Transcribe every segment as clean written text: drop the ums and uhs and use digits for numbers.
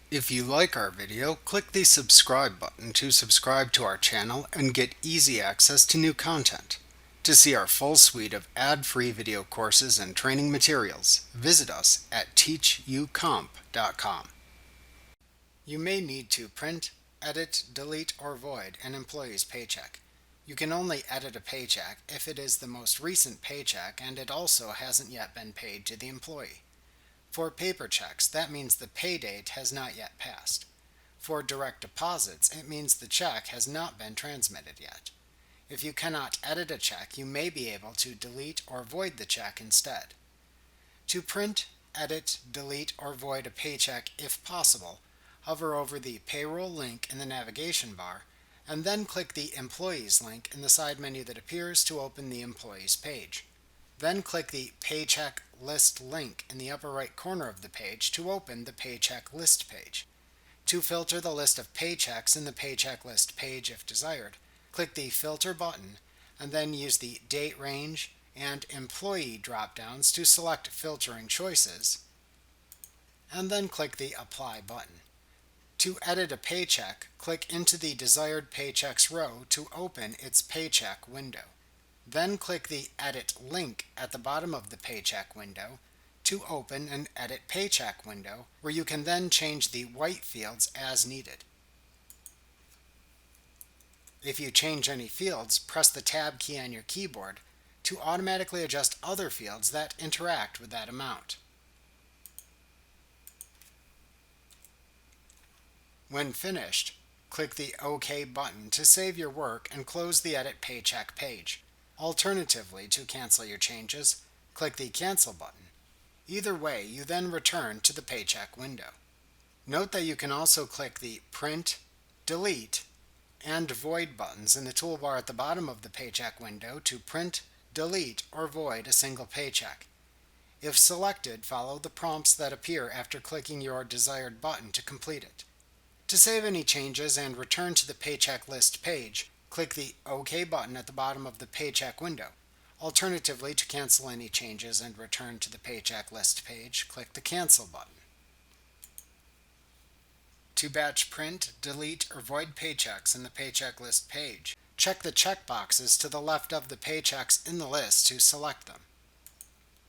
If you like our video, click the subscribe button to subscribe to our channel and get easy access to new content. To see our full suite of ad-free video courses and training materials, visit us at teachucomp.com. You may need to print, edit, delete, or void an employee's paycheck. You can only edit a paycheck if it is the most recent paycheck and it also hasn't yet been paid to the employee. For paper checks, that means the pay date has not yet passed. For direct deposits, it means the check has not been transmitted yet. If you cannot edit a check, you may be able to delete or void the check instead. To print, edit, delete, or void a paycheck if possible, hover over the Payroll link in the navigation bar, and then click the Employees link in the side menu that appears to open the Employees page. Then click the Paycheck List link in the upper right corner of the page to open the Paycheck List page. To filter the list of paychecks in the Paycheck List page if desired, click the Filter button and then use the Date Range and Employee drop-downs to select filtering choices, and then click the Apply button. To edit a paycheck, click into the desired Paychecks row to open its Paycheck window. Then click the Edit link at the bottom of the Paycheck window to open an Edit Paycheck window, where you can then change the white fields as needed. If you change any fields, press the Tab key on your keyboard to automatically adjust other fields that interact with that amount. When finished, click the OK button to save your work and close the Edit Paycheck page. Alternatively, to cancel your changes, click the Cancel button. Either way, you then return to the Paycheck window. Note that you can also click the Print, Delete, and Void buttons in the toolbar at the bottom of the Paycheck window to print, delete, or void a single paycheck. If selected, follow the prompts that appear after clicking your desired button to complete it. To save any changes and return to the Paycheck List page, click the OK button at the bottom of the Paycheck window. Alternatively, to cancel any changes and return to the Paycheck List page, click the Cancel button. To batch print, delete, or void paychecks in the Paycheck List page, check the checkboxes to the left of the paychecks in the list to select them.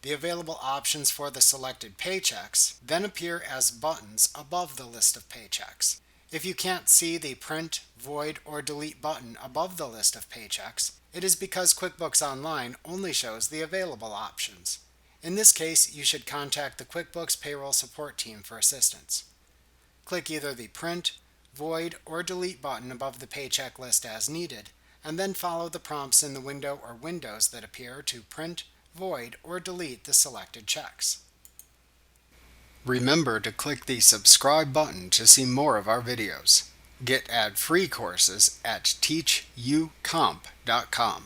The available options for the selected paychecks then appear as buttons above the list of paychecks. If you can't see the Print, Void, or Delete button above the list of paychecks, it is because QuickBooks Online only shows the available options. In this case, you should contact the QuickBooks Payroll Support Team for assistance. Click either the Print, Void, or Delete button above the paycheck list as needed, and then follow the prompts in the window or windows that appear to print, void, or delete the selected checks. Remember to click the subscribe button to see more of our videos. Get ad-free courses at teachucomp.com.